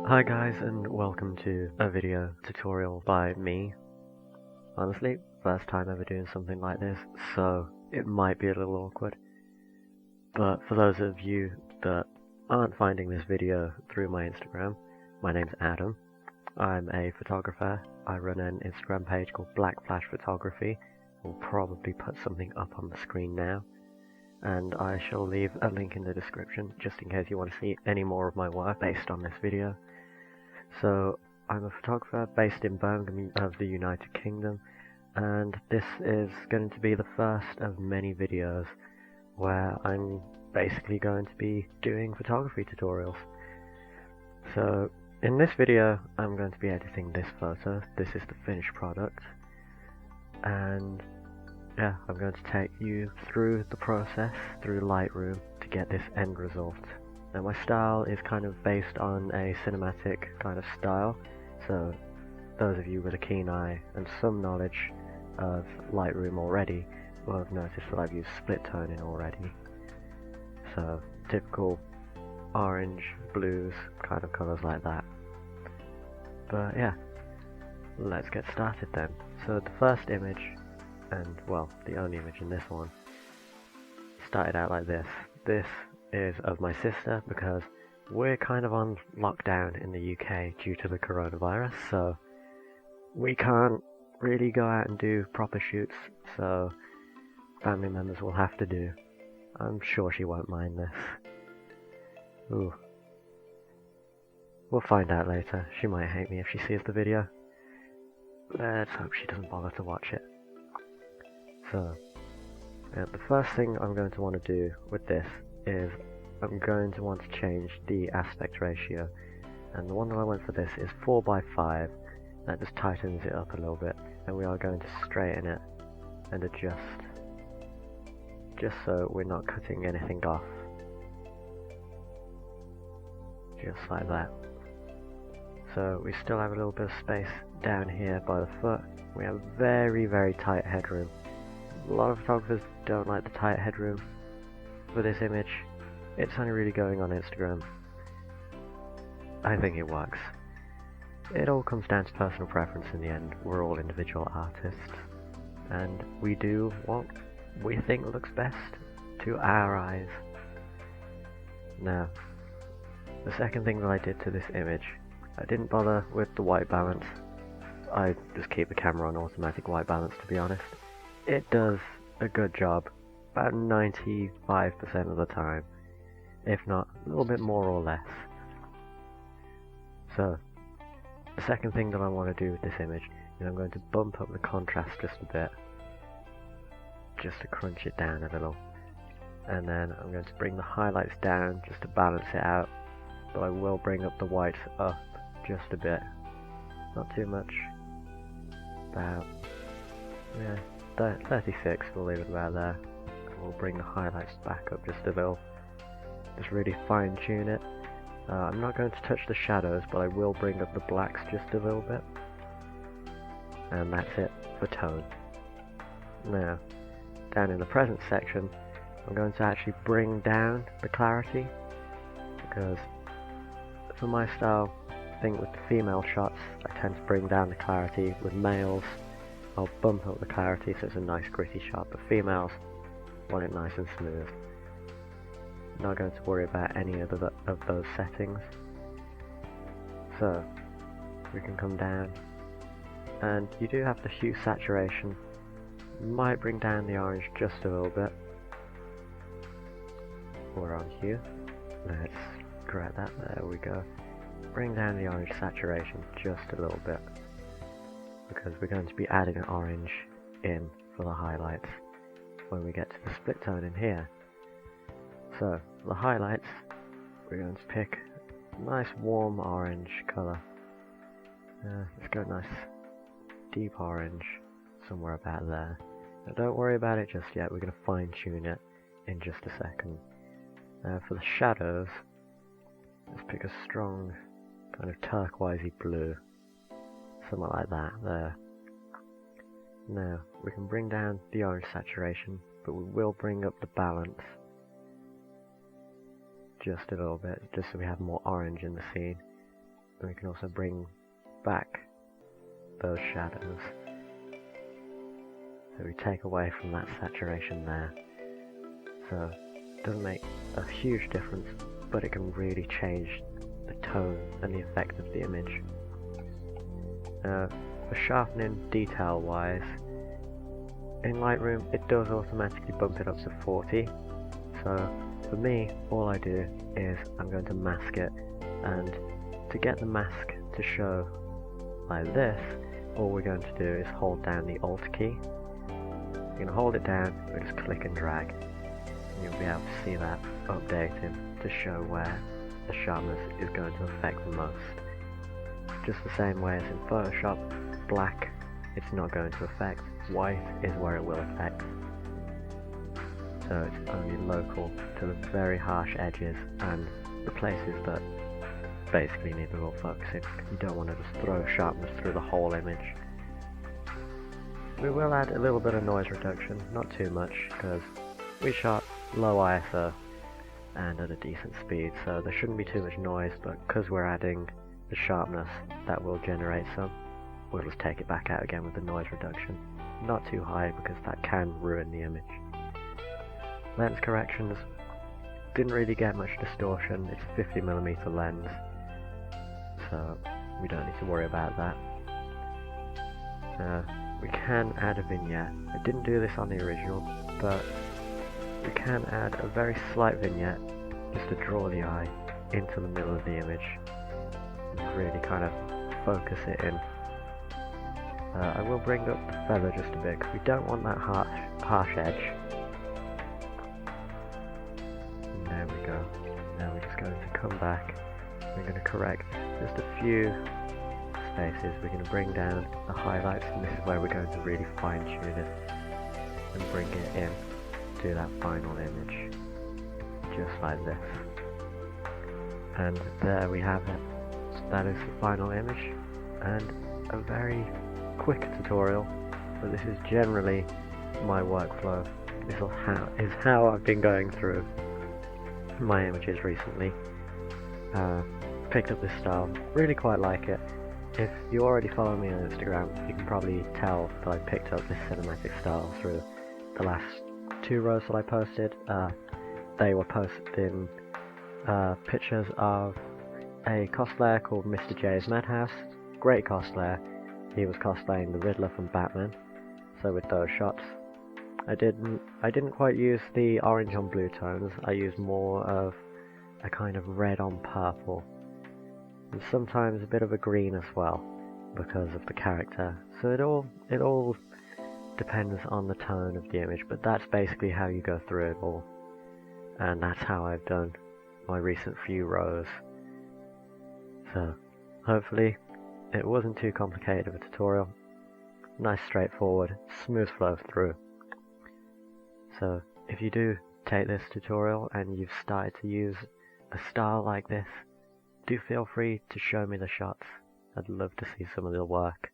Hi guys, and welcome to a video tutorial by me. Honestly, first time ever doing something like this, so it might be a little awkward. But for those of you that aren't finding this video through my Instagram, my name's Adam. I'm a photographer. I run an Instagram page called Black Flash Photography. We'll probably put something up on the screen now. And I shall leave a link in the description just in case you want to see any more of my work based on this video. So, I'm a photographer based in Birmingham of the United Kingdom, and this is going to be the first of many videos where I'm basically going to be doing photography tutorials. So, in this video I'm going to be editing this photo. This is the finished product, and yeah, I'm going to take you through the process through Lightroom to get this end result. Now my style is kind of based on a cinematic kind of style, so those of you with a keen eye and some knowledge of Lightroom already will have noticed that I've used split toning already. So typical orange, blues, kind of colours like that. But yeah, let's get started then. So the first image, and well, the only image in this one, started out like this. This is of my sister because we're kind of on lockdown in the UK due to the coronavirus, so we can't really go out and do proper shoots, so family members will have to do. I'm sure she won't mind this. Ooh. We'll find out later. She might hate me if she sees the video. Let's hope she doesn't bother to watch it. So, the first thing I'm going to want to do with this is I'm going to want to change the aspect ratio, and the one that I went for this is 4:5. That just tightens it up a little bit, and we are going to straighten it and adjust, just so we're not cutting anything off, just like that. So we still have a little bit of space down here by the foot. We have very tight headroom. A lot of photographers don't like the tight headroom for this image. It's only really going on Instagram. I think it works. It all comes down to personal preference in the end. We're all individual artists, and we do what we think looks best to our eyes. Now, the second thing that I did to this image, I didn't bother with the white balance. I just keep the camera on automatic white balance, to be honest. It does a good job about 95% of the time, if not a little bit more or less. So, the second thing that I want to do with this image is I'm going to bump up the contrast just a bit, just to crunch it down a little, and then I'm going to bring the highlights down just to balance it out, but I will bring up the whites up just a bit, not too much, about, yeah, 36, we'll leave it about there. We'll bring the highlights back up just a little, just really fine tune it. I'm not going to touch the shadows, but I will bring up the blacks just a little bit, and that's it for tone. Now, down in the present section, I'm going to actually bring down the clarity, because for my style, I think with the female shots, I tend to bring down the clarity. With males, I'll bump up the clarity so it's a nice gritty shot, but females want it nice and smooth. Not going to worry about any of those settings. So, we can come down, and you do have the hue saturation. Might bring down the orange just a little bit. We're on hue. Let's correct that, there we go. Bring down the orange saturation just a little bit, because we're going to be adding an orange in for the highlights when we get to the split tone in here. So, for the highlights, we're going to pick a nice warm orange colour. Let's go nice deep orange, somewhere about there. Now don't worry about it just yet, we're going to fine tune it in just a second. For the shadows, let's pick a strong kind of turquoisey blue, something like that there. Now, we can bring down the orange saturation, but we will bring up the balance just a little bit, just so we have more orange in the scene. and we can also bring back those shadows. So we take away from that saturation there. So it doesn't make a huge difference, but it can really change the tone and the effect of the image. For sharpening detail wise, in Lightroom it does automatically bump it up to 40. So for me, all I do is I'm going to mask it, and to get the mask to show like this, all we're going to do is hold down the Alt key. You're going to hold it down, we just click and drag, and you'll be able to see that updating to show where the sharpness is going to affect the most. Just the same way as in Photoshop, black it's not going to affect, white is where it will affect. So it's only local to the very harsh edges and the places that basically need the real focusing. You don't want to just throw sharpness through the whole image. We will add a little bit of noise reduction, not too much, because we shot low ISO and at a decent speed, so there shouldn't be too much noise, but because we're adding the sharpness, that will generate some. We'll just take it back out again with the noise reduction. Not too high, because that can ruin the image. Lens corrections, didn't really get much distortion. It's a 50mm lens, so we don't need to worry about that. We can add a vignette. I didn't do this on the original, but we can add a very slight vignette just to draw the eye into the middle of the image and really kind of focus it in. I will bring up the feather just a bit because we don't want that harsh edge. And there we go. Now we're just going to come back. We're going to correct just a few spaces. We're going to bring down the highlights, and this is where we're going to really fine tune it and bring it in to that final image, just like this. And there we have it. So that is the final image, and a very quick tutorial, but this is generally my workflow. This is how I've been going through my images recently. Picked up this style, really quite like it. If you already follow me on Instagram, you can probably tell that I picked up this cinematic style through the last 2 rows that I posted. They were posted in pictures of a cosplayer called Mr. J's Madhouse. Great cosplayer. He was cosplaying the Riddler from Batman. So with those shots, I didn't quite use the orange on blue tones. I used more of a kind of red on purple, and sometimes a bit of a green as well, because of the character. So it all depends on the tone of the image, but that's basically how you go through it all, and that's how I've done my recent few rows. So hopefully it wasn't too complicated of a tutorial. Nice, straightforward, smooth flow through. So if you do take this tutorial and you've started to use a style like this, do feel free to show me the shots. I'd love to see some of the work.